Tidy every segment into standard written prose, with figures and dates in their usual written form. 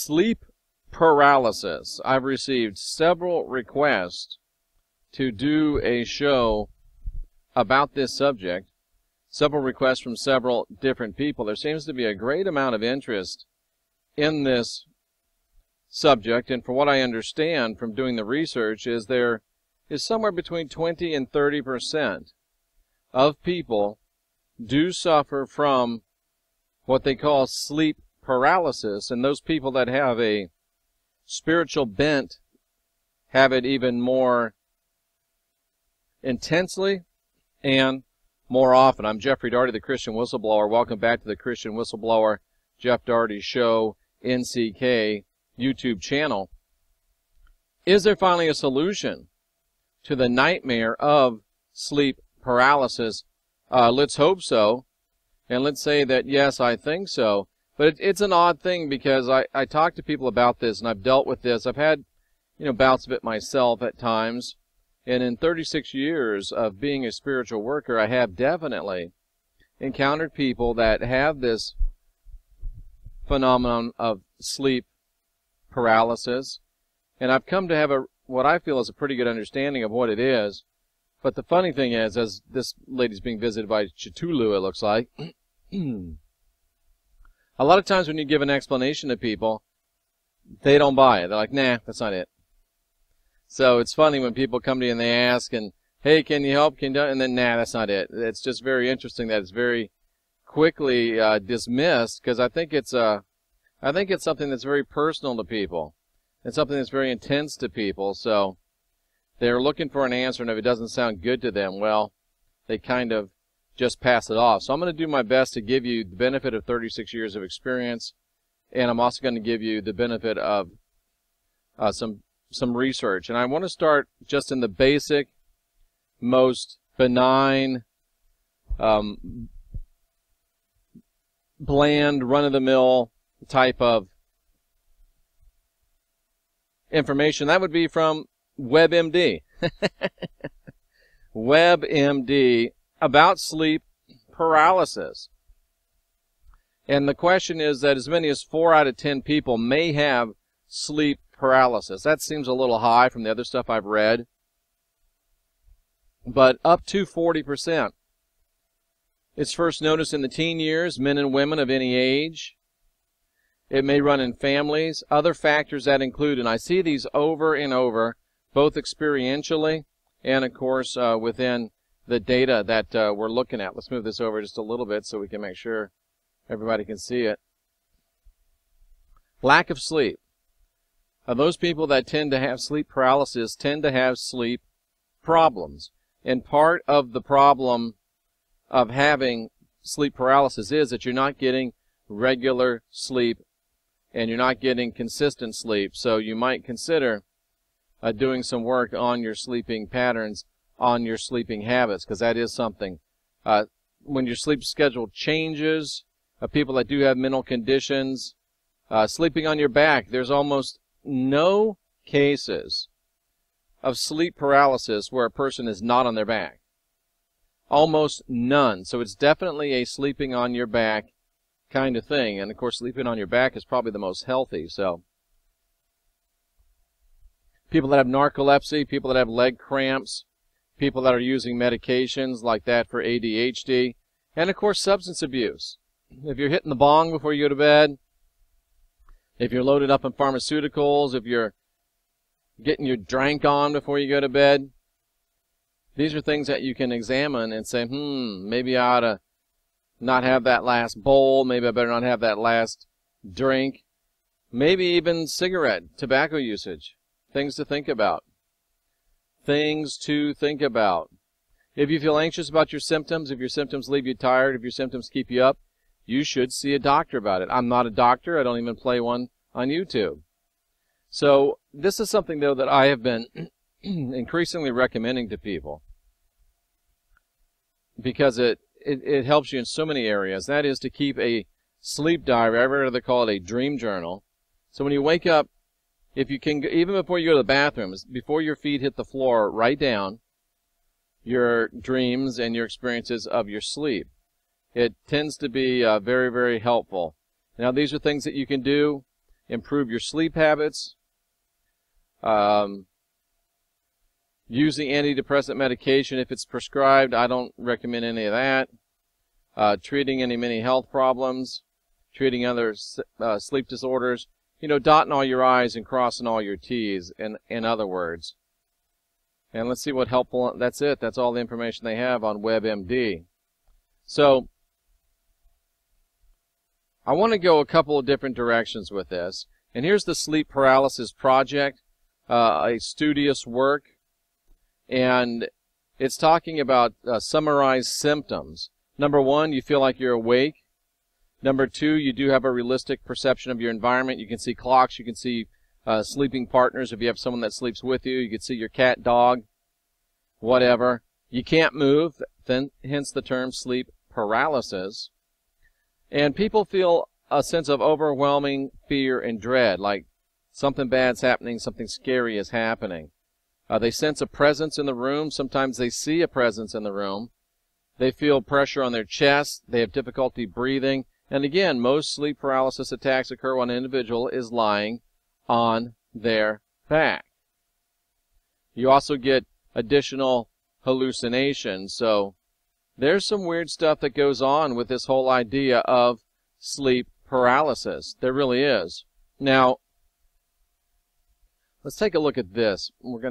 Sleep paralysis. I've received several requests to do a show about this subject, several requests from several different people. There seems to be a great amount of interest in this subject, and from what I understand from doing the research is there is somewhere between 20 and 30% of people do suffer from what they call sleep paralysis, and those people that have a spiritual bent have it even more intensely and more often. I'm Jeffrey Daugherty, the Christian Whistleblower. Welcome back to the Christian Whistleblower, Jeff Daugherty Show, NCK YouTube channel. Is there finally a solution to the nightmare of sleep paralysis? Let's hope so, and let's say that yes, I think so. But it's an odd thing because I talk to people about this, and I've dealt with this. I've had bouts of it myself at times, and in 36 years of being a spiritual worker, I have definitely encountered people that have this phenomenon of sleep paralysis, and I've come to have what I feel is a pretty good understanding of what it is. But the funny thing is, as this lady's being visited by Cthulhu, it looks like, a lot of times when you give an explanation to people, they don't buy it. They're like, nah, that's not it. So it's funny when people come to you and they ask, and hey, can you help? Can you do it? And then, nah, that's not it. It's just very interesting that it's very quickly dismissed, because I think it's something that's very personal to people. It's something that's very intense to people. So they're looking for an answer, and if it doesn't sound good to them, well, they kind of just pass it off. So I'm going to do my best to give you the benefit of 36 years of experience, and I'm also going to give you the benefit of some research. And I want to start just in the basic, most benign, bland, run-of-the-mill type of information. That would be from WebMD. WebMD about sleep paralysis. And the question is that as many as 4 out of 10 people may have sleep paralysis. That seems a little high from the other stuff I've read, but up to 40%. It's first noticed in the teen years, men and women of any age. It may run in families. Other factors that include, and I see these over and over, both experientially and, of course, within the data that we're looking at. Let's move this over just a little bit so we can make sure everybody can see it. Lack of sleep. Those people that tend to have sleep paralysis tend to have sleep problems. And part of the problem of having sleep paralysis is that you're not getting regular sleep and you're not getting consistent sleep. So you might consider doing some work on your sleeping patterns, on your sleeping habits, because that is something. When your sleep schedule changes, people that do have mental conditions, sleeping on your back, there's almost no cases of sleep paralysis where a person is not on their back. Almost none. So it's definitely a sleeping on your back kind of thing. And of course, sleeping on your back is probably the most healthy. So people that have narcolepsy, people that have leg cramps, people that are using medications like that for ADHD, and of course substance abuse. If you're hitting the bong before you go to bed, if you're loaded up on pharmaceuticals, if you're getting your drink on before you go to bed, these are things that you can examine and say, maybe I ought to not have that last bowl, maybe I better not have that last drink, maybe even cigarette, tobacco usage. Things to think about. Things to think about. If you feel anxious about your symptoms, if your symptoms leave you tired, if your symptoms keep you up, you should see a doctor about it. I'm not a doctor. I don't even play one on YouTube. So this is something, though, that I have been increasingly recommending to people because it helps you in so many areas. That is to keep a sleep diary. I'd rather call it a dream journal. So when you wake up, if you can, even before you go to the bathroom, before your feet hit the floor, write down your dreams and your experiences of your sleep. It tends to be very, very helpful. Now, these are things that you can do improve your sleep habits, using antidepressant medication if it's prescribed. I don't recommend any of that. Treating any health problems, treating other sleep disorders. Dotting all your I's and crossing all your T's, in other words. And let's see what helpful, that's it. That's all the information they have on WebMD. So, I want to go a couple of different directions with this. And here's the Sleep Paralysis Project, a studious work. And it's talking about summarized symptoms. Number one, you feel like you're awake. Number two, you do have a realistic perception of your environment. You can see clocks. You can see sleeping partners if you have someone that sleeps with you. You can see your cat, dog, whatever. You can't move, hence the term sleep paralysis. And people feel a sense of overwhelming fear and dread, like something bad's happening, something scary is happening. They sense a presence in the room. Sometimes they see a presence in the room. They feel pressure on their chest. They have difficulty breathing. And again, most sleep paralysis attacks occur when an individual is lying on their back. You also get additional hallucinations. So there's some weird stuff that goes on with this whole idea of sleep paralysis. There really is. Now, let's take a look at this. We've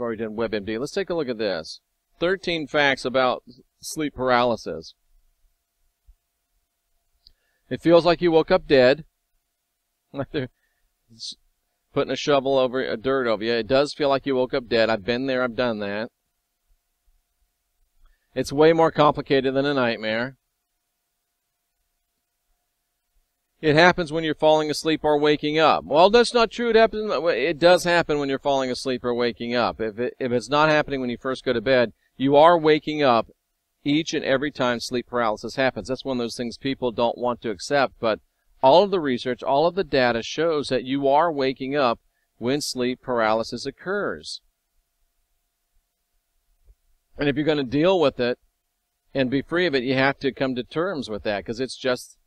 already done WebMD. Let's take a look at this. 13 facts about sleep paralysis. It feels like you woke up dead, like they're putting a shovel over dirt over you. It does feel like you woke up dead. I've been there. I've done that. It's way more complicated than a nightmare. It happens when you're falling asleep or waking up. Well, that's not true. It does happen when you're falling asleep or waking up. If it's not happening when you first go to bed, you are waking up each and every time sleep paralysis happens. That's one of those things people don't want to accept, but all of the research, all of the data shows that you are waking up when sleep paralysis occurs. And if you're going to deal with it and be free of it, you have to come to terms with that, because it's just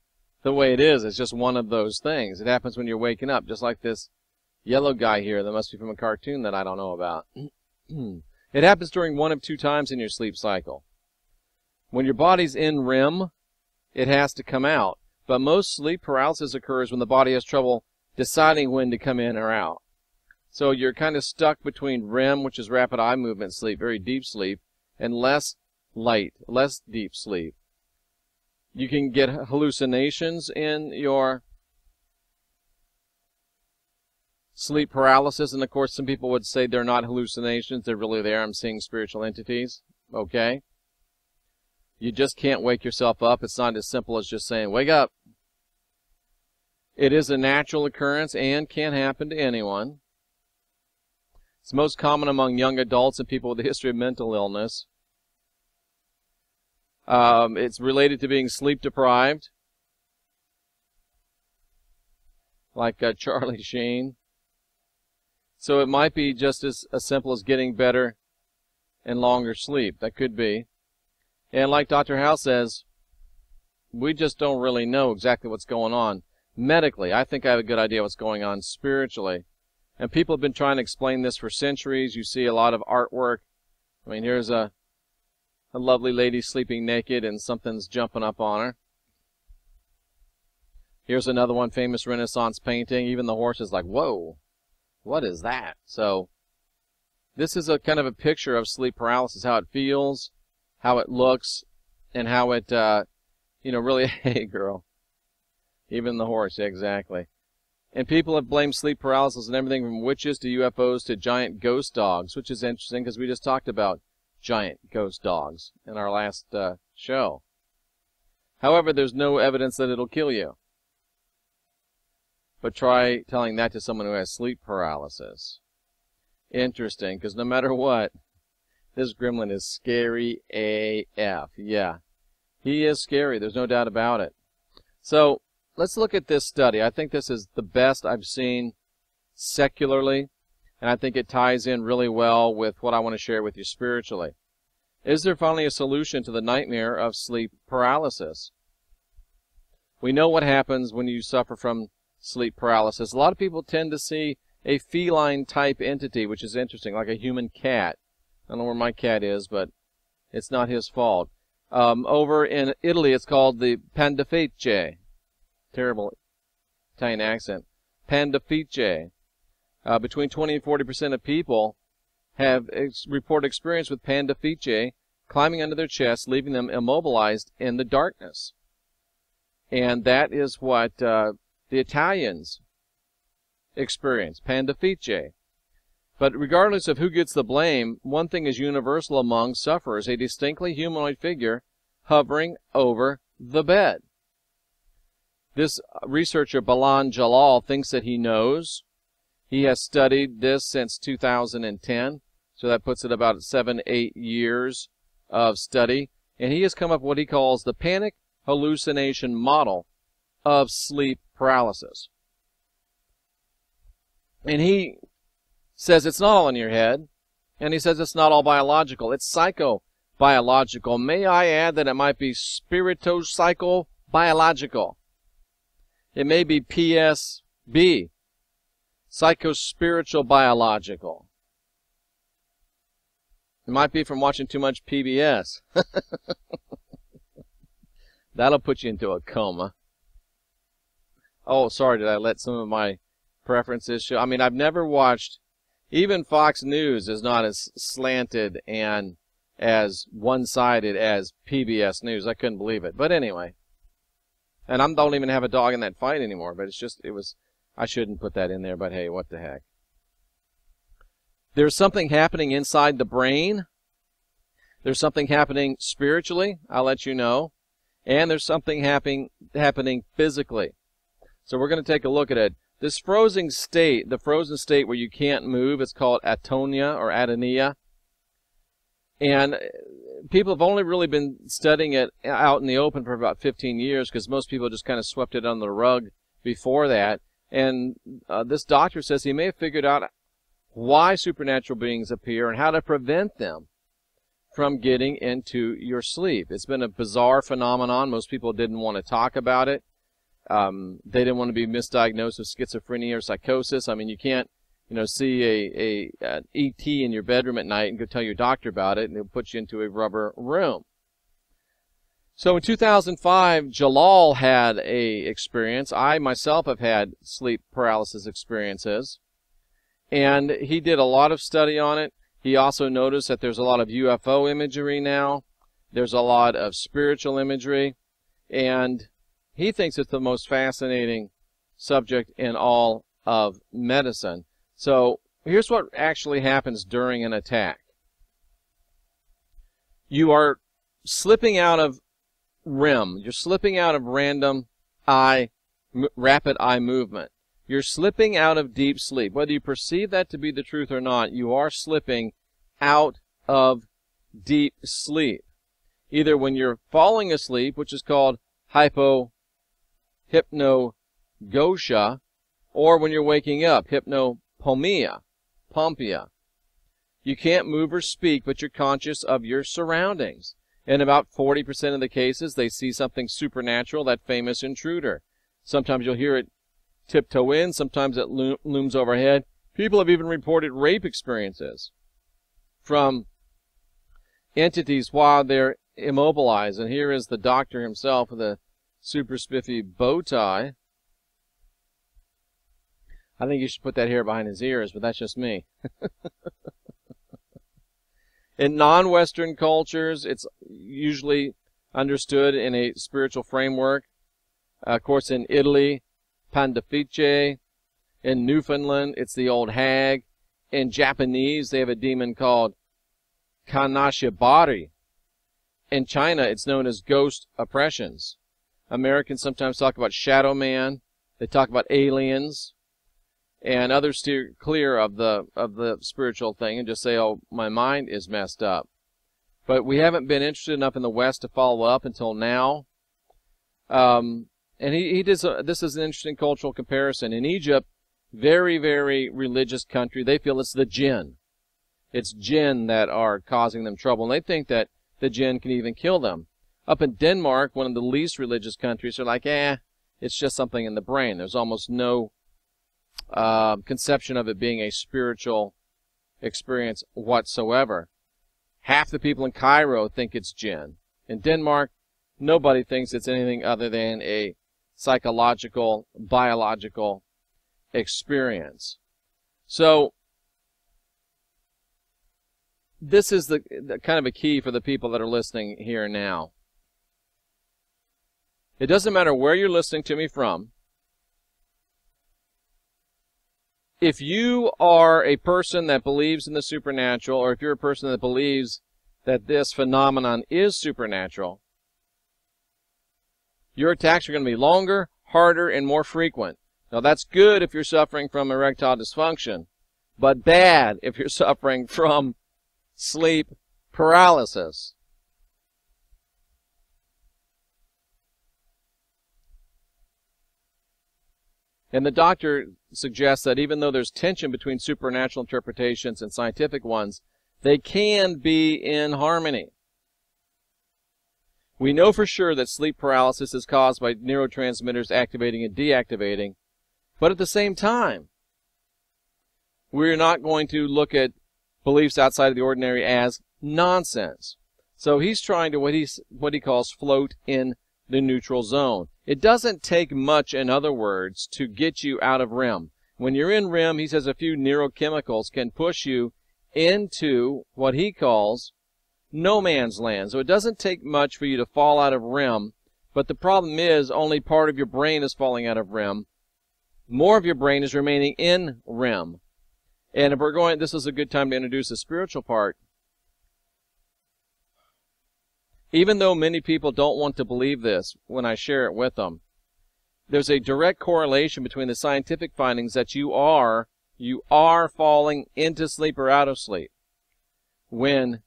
the way it is. It's just one of those things. It happens when you're waking up, just like this yellow guy here that must be from a cartoon that I don't know about. It happens during one of two times in your sleep cycle. When your body's in REM, it has to come out. But most sleep paralysis occurs when the body has trouble deciding when to come in or out. So you're kind of stuck between REM, which is rapid eye movement sleep, very deep sleep, and less light, less deep sleep. You can get hallucinations in your sleep paralysis, and of course some people would say they're not hallucinations, they're really there. I'm seeing spiritual entities. Okay? You just can't wake yourself up. It's not as simple as just saying, wake up. It is a natural occurrence and can happen to anyone. It's most common among young adults and people with a history of mental illness. It's related to being sleep deprived, like Charlie Sheen. So it might be just as simple as getting better and longer sleep. That could be. And like Dr. House says, we just don't really know exactly what's going on medically. I think I have a good idea what's going on spiritually. And people have been trying to explain this for centuries. You see a lot of artwork. I mean, here's a lovely lady sleeping naked and something's jumping up on her. Here's another one, famous Renaissance painting. Even the horse is like, whoa, what is that? So this is a kind of a picture of sleep paralysis, how it feels, how it looks, and how it, really, hey, girl. Even the horse, exactly. And people have blamed sleep paralysis on everything from witches to UFOs to giant ghost dogs, which is interesting because we just talked about giant ghost dogs in our last show. However, there's no evidence that it'll kill you. But try telling that to someone who has sleep paralysis. Interesting, because no matter what, this gremlin is scary AF. Yeah, he is scary. There's no doubt about it. So let's look at this study. I think this is the best I've seen secularly, and I think it ties in really well with what I want to share with you spiritually. Is there finally a solution to the nightmare of sleep paralysis? We know what happens when you suffer from sleep paralysis. A lot of people tend to see a feline type entity, which is interesting, like a human cat. I don't know where my cat is, but it's not his fault. Over in Italy, it's called the pandafice. Terrible Italian accent. Pandafice. Between 20 and 40% of people have reported experience with pandafice climbing under their chest, leaving them immobilized in the darkness. And that is what the Italians experience, pandafice. But regardless of who gets the blame, one thing is universal among sufferers: a distinctly humanoid figure hovering over the bed. This researcher, Balan Jalal, thinks that he knows. He has studied this since 2010, so that puts it about 7-8 years of study. And he has come up with what he calls the panic hallucination model of sleep paralysis. And he says it's not all in your head, and he says it's not all biological. It's psychobiological. May I add that it might be spirito-psychobiological. It may be PSB, psychospiritual biological. It might be from watching too much PBS. That'll put you into a coma. Oh, sorry, did I let some of my preferences show? I mean, I've never watched, even Fox News is not as slanted and as one-sided as PBS News. I couldn't believe it. But anyway. And I don't even have a dog in that fight anymore, but it's just, I shouldn't put that in there, but hey, what the heck. There's something happening inside the brain. There's something happening spiritually, I'll let you know. And there's something happening physically. So we're going to take a look at it. This frozen state, the frozen state where you can't move, it's called atonia or atonia. And people have only really been studying it out in the open for about 15 years because most people just kind of swept it under the rug before that. And this doctor says he may have figured out why supernatural beings appear and how to prevent them from getting into your sleep. It's been a bizarre phenomenon. Most people didn't want to talk about it. They didn't want to be misdiagnosed with schizophrenia or psychosis. I mean, you can't, see an ET in your bedroom at night and go tell your doctor about it, and they'll put you into a rubber room. So in 2005, Jalal had a experience. I myself have had sleep paralysis experiences, and he did a lot of study on it. He also noticed that there's a lot of UFO imagery now. There's a lot of spiritual imagery, and he thinks it's the most fascinating subject in all of medicine. So here's what actually happens during an attack. You are slipping out of REM. You're slipping out of random rapid eye movement. You're slipping out of deep sleep. Whether you perceive that to be the truth or not, you are slipping out of deep sleep. Either when you're falling asleep, which is called hypnagogia, or when you're waking up, hypnopomia. You can't move or speak, but you're conscious of your surroundings. In about 40% of the cases, they see something supernatural, that famous intruder. Sometimes you'll hear it tiptoe in, sometimes it looms overhead. People have even reported rape experiences from entities while they're immobilized. And here is the doctor himself with a super spiffy bow tie. I think you should put that hair behind his ears, but that's just me. In non-Western cultures, it's usually understood in a spiritual framework. Of course, in Italy, pandafice. In Newfoundland, it's the old hag. In Japanese, they have a demon called kanashibari. In China, it's known as ghost oppressions. Americans sometimes talk about shadow man. They talk about aliens. And others steer clear of the spiritual thing and just say, oh, my mind is messed up. But we haven't been interested enough in the West to follow up until now. And this is an interesting cultural comparison. In Egypt, very, very religious country, they feel it's the jinn. It's jinn that are causing them trouble. And they think that the jinn can even kill them. Up in Denmark, one of the least religious countries, are like, It's just something in the brain. There's almost no conception of it being a spiritual experience whatsoever. Half the people in Cairo think it's jinn. In Denmark, nobody thinks it's anything other than a psychological, biological experience. So this is the kind of a key for the people that are listening here now. It doesn't matter where you're listening to me from. If you are a person that believes in the supernatural, or if you're a person that believes that this phenomenon is supernatural, your attacks are going to be longer, harder, and more frequent. Now, that's good if you're suffering from erectile dysfunction, but bad if you're suffering from sleep paralysis. And the doctor suggests that even though there's tension between supernatural interpretations and scientific ones, they can be in harmony. We know for sure that sleep paralysis is caused by neurotransmitters activating and deactivating, but at the same time, we're not going to look at beliefs outside of the ordinary as nonsense. So he's trying to what he calls float in the neutral zone. It doesn't take much, in other words, to get you out of REM. When you're in REM, he says a few neurochemicals can push you into what he calls no man's land. So it doesn't take much for you to fall out of REM, but the problem is only part of your brain is falling out of REM. More of your brain is remaining in REM. And if we're going, this is a good time to introduce the spiritual part. Even though many people don't want to believe this when I share it with them, there's a direct correlation between the scientific findings that you are falling into sleep or out of sleep when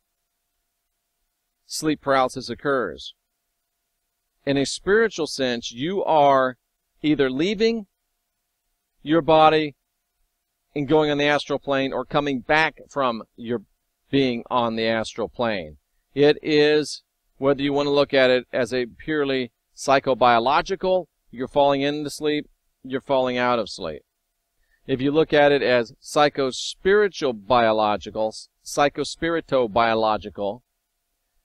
sleep paralysis occurs. In a spiritual sense, you are either leaving your body and going on the astral plane or coming back from your being on the astral plane. It is, whether you want to look at it as a purely psychobiological, you're falling into sleep, you're falling out of sleep. If you look at it as psychospirito-biological,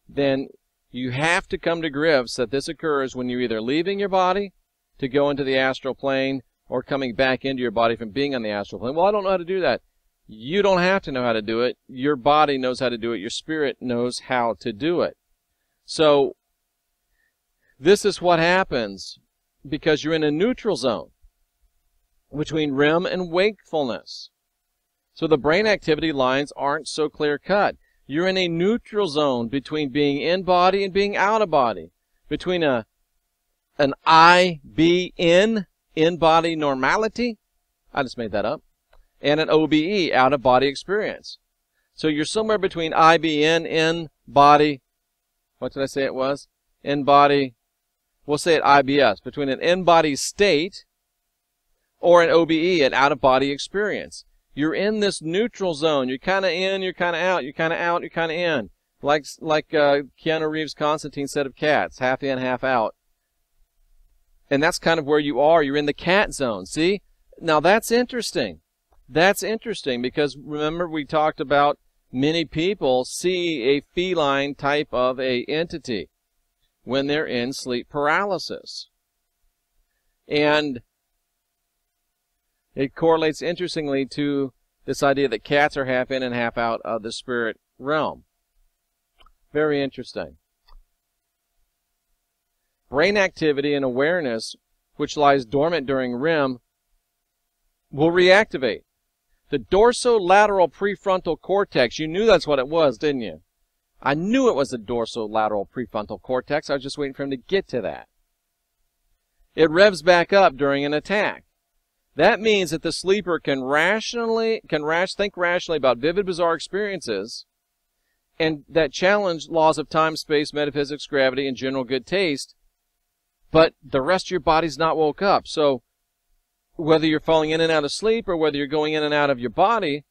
then you have to come to grips that this occurs when you're either leaving your body to go into the astral plane or coming back into your body from being on the astral plane. Well, I don't know how to do that. You don't have to know how to do it. Your body knows how to do it. Your spirit knows how to do it. So this is what happens because you're in a neutral zone between REM and wakefulness. So the brain activity lines aren't so clear-cut. You're in a neutral zone between being in body and being out of body, between an IBN, in-body normality, I just made that up, and an OBE, out-of-body experience. So you're somewhere between IBN, in-body, what did I say it was? In-body, we'll say it IBS, between an in-body state or an OBE, an out-of-body experience. You're in this neutral zone. You're kind of in, you're kind of out, you're kind of out, you're kind of in. Like Keanu Reeves' Constantine said of cats, half in, half out. And that's kind of where you are. You're in the cat zone. See? Now that's interesting. That's interesting because remember we talked about many people see a feline type of a entity when they're in sleep paralysis. And it correlates interestingly to this idea that cats are half in and half out of the spirit realm. Very interesting. Brain activity and awareness, which lies dormant during REM, will reactivate. The dorsolateral prefrontal cortex, you knew that's what it was, didn't you? I knew it was the dorsolateral prefrontal cortex. I was just waiting for him to get to that. It revs back up during an attack. That means that the sleeper can think rationally about vivid, bizarre experiences and that challenge laws of time, space, metaphysics, gravity, and general good taste, but the rest of your body's not woke up. So whether you're falling in and out of sleep or whether you're going in and out of your body,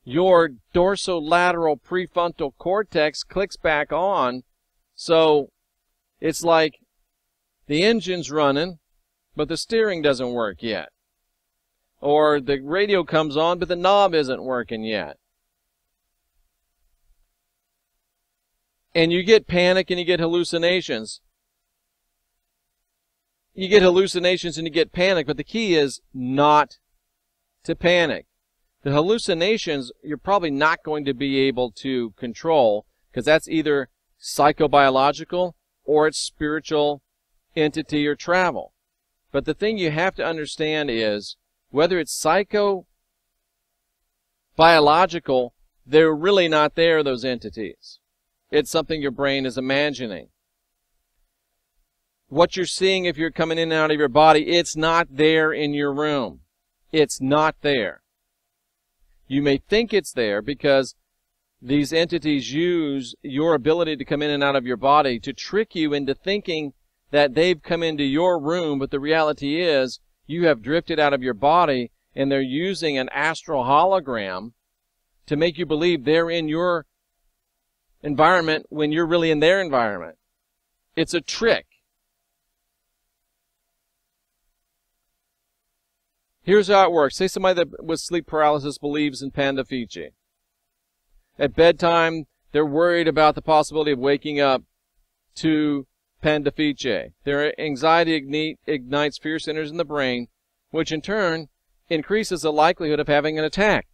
your dorsolateral prefrontal cortex clicks back on. So it's like the engine's running, but the steering doesn't work yet. Or the radio comes on, but the knob isn't working yet. And you get panic and you get hallucinations. You get hallucinations and you get panic, but the key is not to panic. The hallucinations you're probably not going to be able to control, because that's either psychobiological or it's spiritual entity or travel. But the thing you have to understand is, whether it's psychobiological, they're really not there, those entities. It's something your brain is imagining. What you're seeing if you're coming in and out of your body, it's not there in your room. It's not there. You may think it's there because these entities use your ability to come in and out of your body to trick you into thinking that they've come into your room, but the reality is you have drifted out of your body and they're using an astral hologram to make you believe they're in your environment when you're really in their environment. It's a trick. Here's how it works. Say somebody that with sleep paralysis believes in panda fiche. At bedtime, they're worried about the possibility of waking up to panda fiche. Their anxiety ignites fear centers in the brain, which in turn increases the likelihood of having an attack.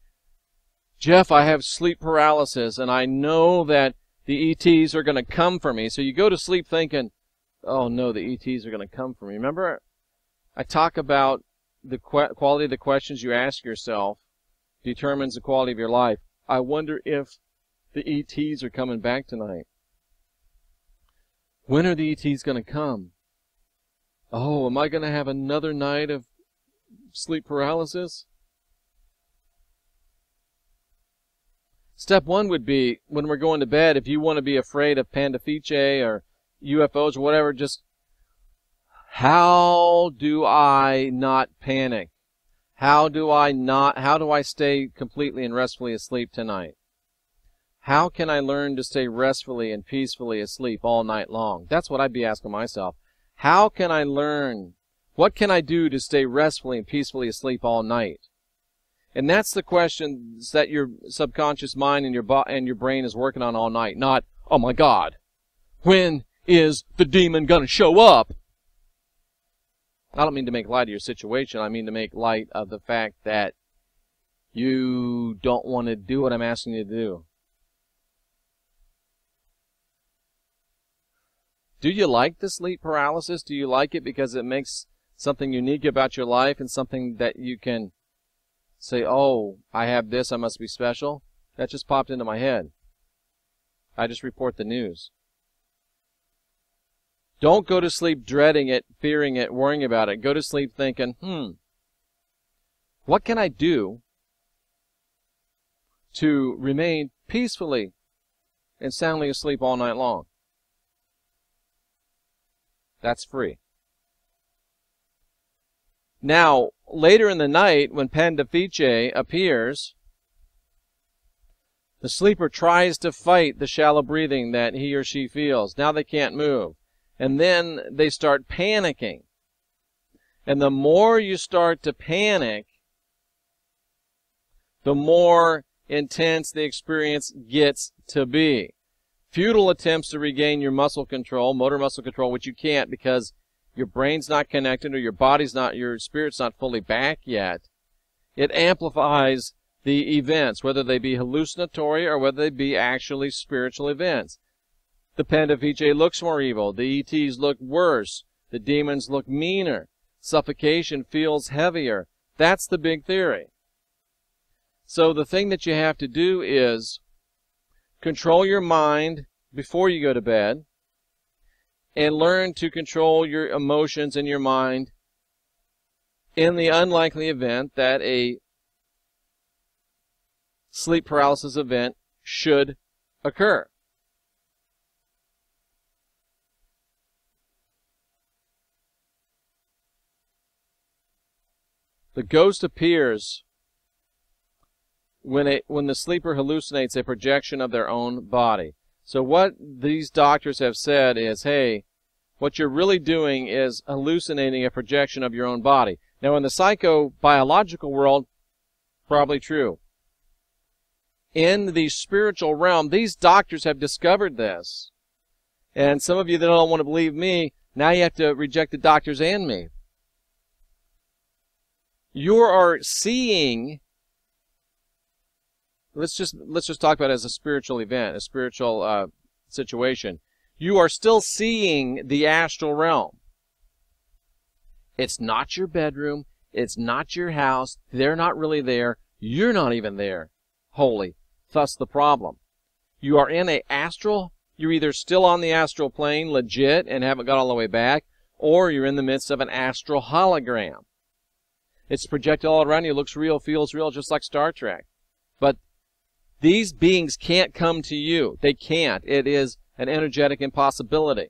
Jeff, I have sleep paralysis, and I know that the ETs are going to come for me. So you go to sleep thinking, oh no, the ETs are going to come for me. Remember, I talk about the quality of the questions you ask yourself determines the quality of your life. I wonder if the ETs are coming back tonight. When are the ETs going to come? Oh, am I going to have another night of sleep paralysis? Step one would be, when we're going to bed, if you want to be afraid of panda fiche or UFOs or whatever, just, how do I not panic? How do I stay completely and restfully asleep tonight? How can I learn to stay restfully and peacefully asleep all night long? That's what I'd be asking myself. How can I learn? What can I do to stay restfully and peacefully asleep all night? And that's the questions that your subconscious mind and your brain is working on all night. Not, oh my God, when is the demon going to show up? I don't mean to make light of your situation. I mean to make light of the fact that you don't want to do what I'm asking you to do. Do you like the sleep paralysis? Do you like it because it makes something unique about your life and something that you can say, oh, I have this, I must be special? That just popped into my head. I just report the news. Don't go to sleep dreading it, fearing it, worrying about it. Go to sleep thinking, what can I do to remain peacefully and soundly asleep all night long? That's free. Now, later in the night, when panda fiche appears, the sleeper tries to fight the shallow breathing that he or she feels. Now they can't move. And then they start panicking. And the more you start to panic, the more intense the experience gets to be. Futile attempts to regain your muscle control, motor muscle control, which you can't because your brain's not connected or your spirit's not fully back yet. It amplifies the events, whether they be hallucinatory or whether they be actually spiritual events. The panda fiche looks more evil. The ETs look worse. The demons look meaner. Suffocation feels heavier. That's the big theory. So the thing that you have to do is control your mind before you go to bed and learn to control your emotions and your mind in the unlikely event that a sleep paralysis event should occur. The ghost appears when the sleeper hallucinates a projection of their own body. So what these doctors have said is, hey, what you're really doing is hallucinating a projection of your own body. Now, in the psychobiological world, probably true. In the spiritual realm, these doctors have discovered this. And some of you that don't want to believe me, now you have to reject the doctors and me. You are seeing, let's just talk about it as a spiritual event, a spiritual situation. You are still seeing the astral realm. It's not your bedroom. It's not your house. They're not really there. You're not even there wholly. Thus the problem. You are in a astral, you're either still on the astral plane, legit, and haven't got all the way back, or you're in the midst of an astral hologram. It's projected all around you, looks real, feels real, just like Star Trek. But these beings can't come to you. They can't. It is an energetic impossibility.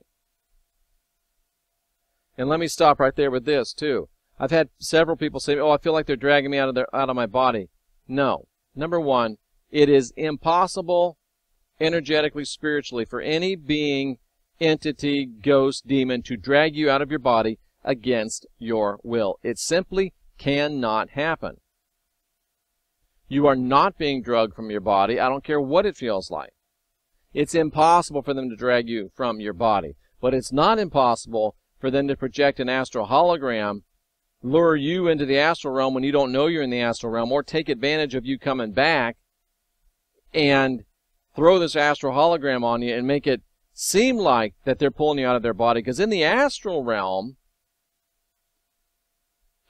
And let me stop right there with this, too. I've had several people say, oh, I feel like they're dragging me out of my body. No. Number one, it is impossible energetically, spiritually, for any being, entity, ghost, demon to drag you out of your body against your will. It simply cannot happen. You are not being drugged from your body. I don't care what it feels like. It's impossible for them to drag you from your body. But it's not impossible for them to project an astral hologram, lure you into the astral realm when you don't know you're in the astral realm, or take advantage of you coming back and throw this astral hologram on you and make it seem like that they're pulling you out of their body. Because in the astral realm,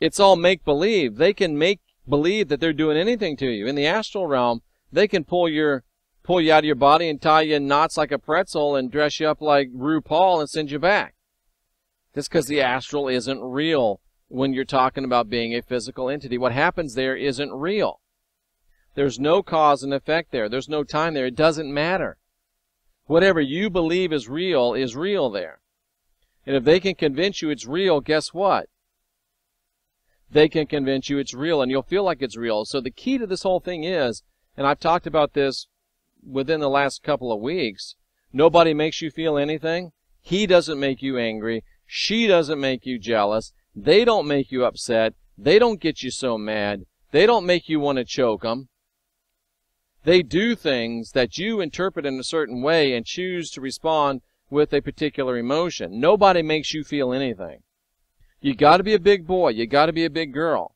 it's all make-believe. They can make believe that they're doing anything to you. In the astral realm, they can pull you out of your body and tie you in knots like a pretzel and dress you up like RuPaul and send you back. That's because the astral isn't real when you're talking about being a physical entity. What happens there isn't real. There's no cause and effect there. There's no time there. It doesn't matter. Whatever you believe is real there. And if they can convince you it's real, guess what? They can convince you it's real, and you'll feel like it's real. So the key to this whole thing is, and I've talked about this within the last couple of weeks, nobody makes you feel anything. He doesn't make you angry. She doesn't make you jealous. They don't make you upset. They don't get you so mad. They don't make you want to choke them. They do things that you interpret in a certain way and choose to respond with a particular emotion. Nobody makes you feel anything. You got to be a big boy. You got to be a big girl.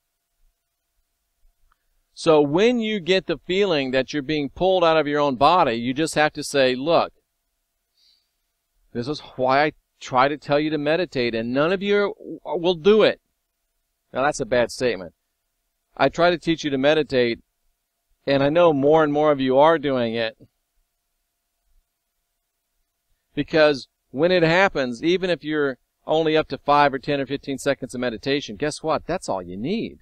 So when you get the feeling that you're being pulled out of your own body, you just have to say, look, this is why I try to tell you to meditate, and none of you will do it. Now, that's a bad statement. I try to teach you to meditate, and I know more and more of you are doing it. Because when it happens, even if you're only up to 5 or 10 or 15 seconds of meditation, guess what? That's all you need.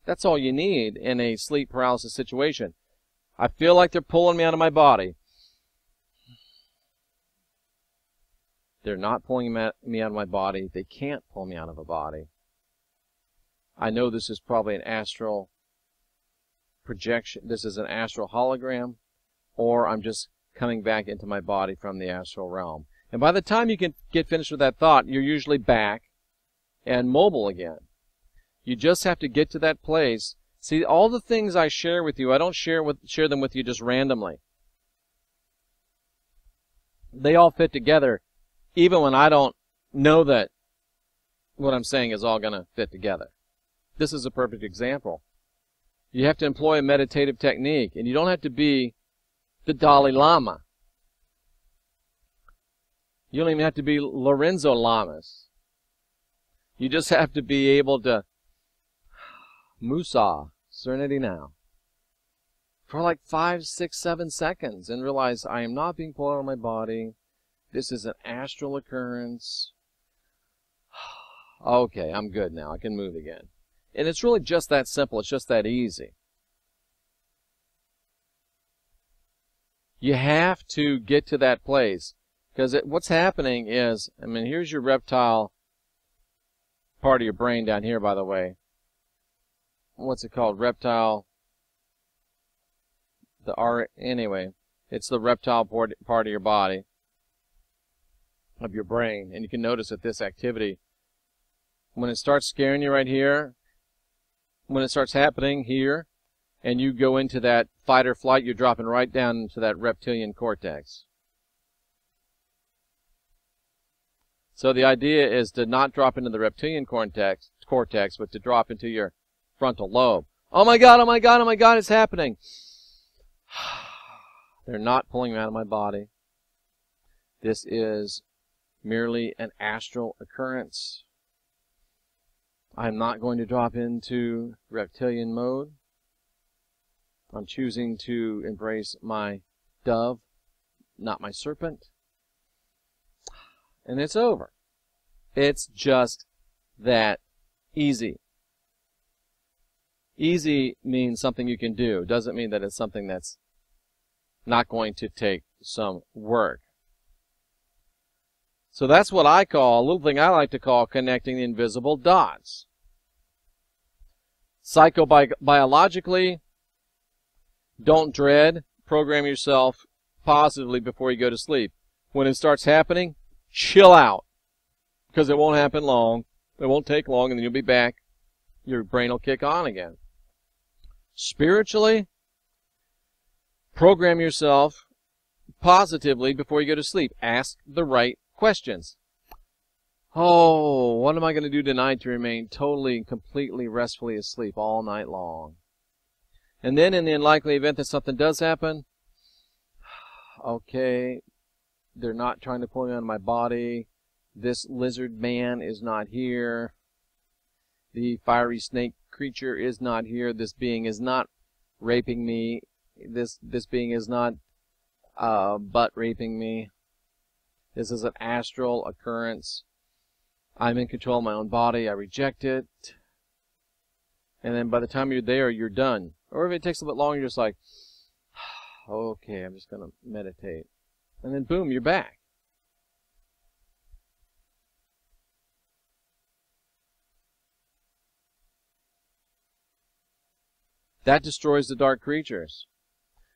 That's all you need in a sleep paralysis situation. I feel like they're pulling me out of my body. They're not pulling me out of my body. They can't pull me out of a body. I know this is probably an astral projection. This is an astral hologram, or I'm just coming back into my body from the astral realm. And by the time you can get finished with that thought, you're usually back and mobile again. You just have to get to that place. See, all the things I share with you, I don't share them with you just randomly. They all fit together, even when I don't know that what I'm saying is all going to fit together. This is a perfect example. You have to employ a meditative technique, and you don't have to be the Dalai Lama. You don't even have to be Lorenzo Lamas. You just have to be able to Musa, Serenity Now, for like 5, 6, 7 seconds and realize I am not being pulled out of my body. This is an astral occurrence. Okay, I'm good now. I can move again. And it's really just that simple. It's just that easy. You have to get to that place. Because what's happening is, I mean, here's your reptile part of your brain down here, by the way. What's it called? Reptile. Anyway, it's the reptile part of your body. of your brain. And you can notice that this activity, when it starts scaring you right here, when it starts happening here, and you go into that fight or flight, you're dropping right down into that reptilian cortex. So the idea is to not drop into the reptilian cortex, but to drop into your frontal lobe. Oh my God, oh my God, oh my God, it's happening. They're not pulling me out of my body. This is merely an astral occurrence. I'm not going to drop into reptilian mode. I'm choosing to embrace my dove, not my serpent. And it's over. It's just that easy. Easy means something you can do. Doesn't mean that it's something that's not going to take some work. So that's what I call, a little thing I like to call connecting the invisible dots. Psychobiologically, don't dread. Program yourself positively before you go to sleep. When it starts happening, chill out. Because it won't happen long. It won't take long, and then you'll be back. Your brain will kick on again. Spiritually, program yourself positively before you go to sleep. Ask the right questions. Oh, what am I going to do tonight to remain totally and completely restfully asleep all night long? And then in the unlikely event that something does happen, okay, they're not trying to pull me out of my body. This lizard man is not here. The fiery snake creature is not here. This being is not raping me. This being is not butt raping me. This is an astral occurrence. I'm in control of my own body. I reject it. And then by the time you're there, you're done. Or if it takes a bit longer, you're just like, okay, I'm just going to meditate. And then boom, you're back. That destroys the dark creatures.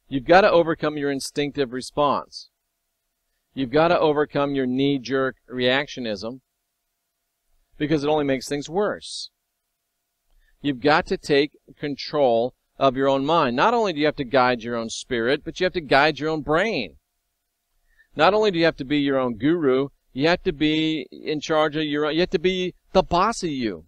You've got to overcome your instinctive response. You've got to overcome your knee-jerk reactionism because it only makes things worse. You've got to take control of your own mind. Not only do you have to guide your own spirit, but you have to guide your own brain. Not only do you have to be your own guru, you have to be in charge of your own, you have to be the boss of you.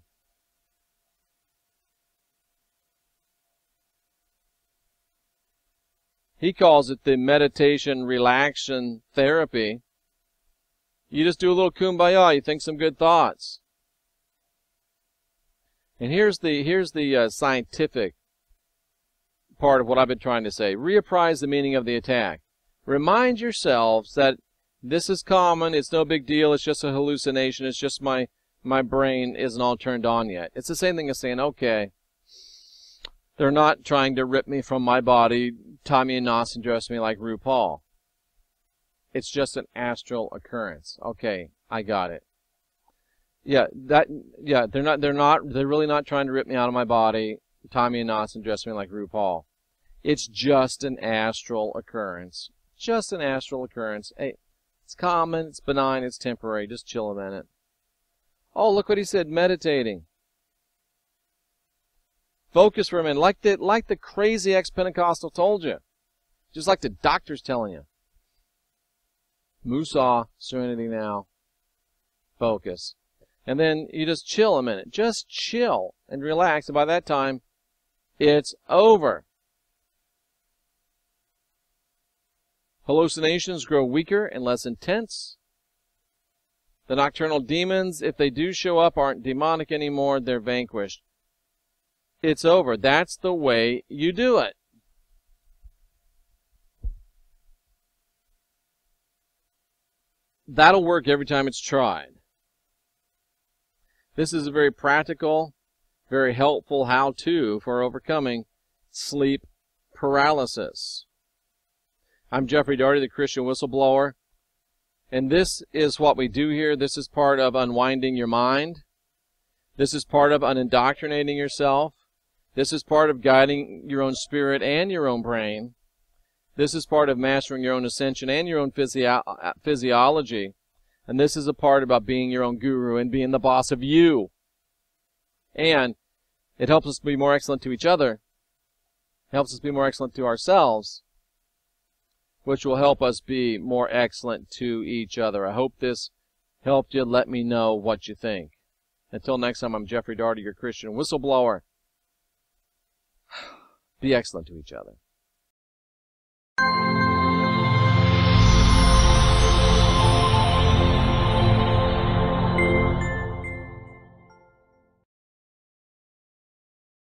He calls it the meditation relaxation therapy. You just do a little kumbaya, you think some good thoughts. And here's the scientific part of what I've been trying to say. Reapprise the meaning of the attack. Remind yourselves that this is common, it's no big deal, it's just a hallucination, it's just my brain isn't all turned on yet. It's the same thing as saying, okay, they're not trying to rip me from my body, tie me in knots and dress me like RuPaul. It's just an astral occurrence. Okay, I got it. They're really not trying to rip me out of my body, tie me in knots and dress me like RuPaul. It's just an astral occurrence. Just an astral occurrence. Hey, it's common, it's benign, it's temporary. Just chill a minute. Oh, look what he said, meditating. Focus for a minute, like the crazy ex-Pentecostal told you. Just like the doctor's telling you. Musa, serenity now. Focus. And then you just chill a minute. Just chill and relax. And by that time, it's over. Hallucinations grow weaker and less intense. The nocturnal demons, if they do show up, aren't demonic anymore. They're vanquished. It's over. That's the way you do it. That'll work every time it's tried. This is a very practical, very helpful how-to for overcoming sleep paralysis. I'm Jeffrey Daugherty, the Christian Whistleblower, and this is what we do here. This is part of unwinding your mind. This is part of unindoctrinating yourself. This is part of guiding your own spirit and your own brain. This is part of mastering your own ascension and your own physiology. And this is a part about being your own guru and being the boss of you. And it helps us be more excellent to each other. It helps us be more excellent to ourselves, which will help us be more excellent to each other. I hope this helped you. Let me know what you think. Until next time, I'm Jeffrey Daugherty, your Christian whistleblower. Be excellent to each other.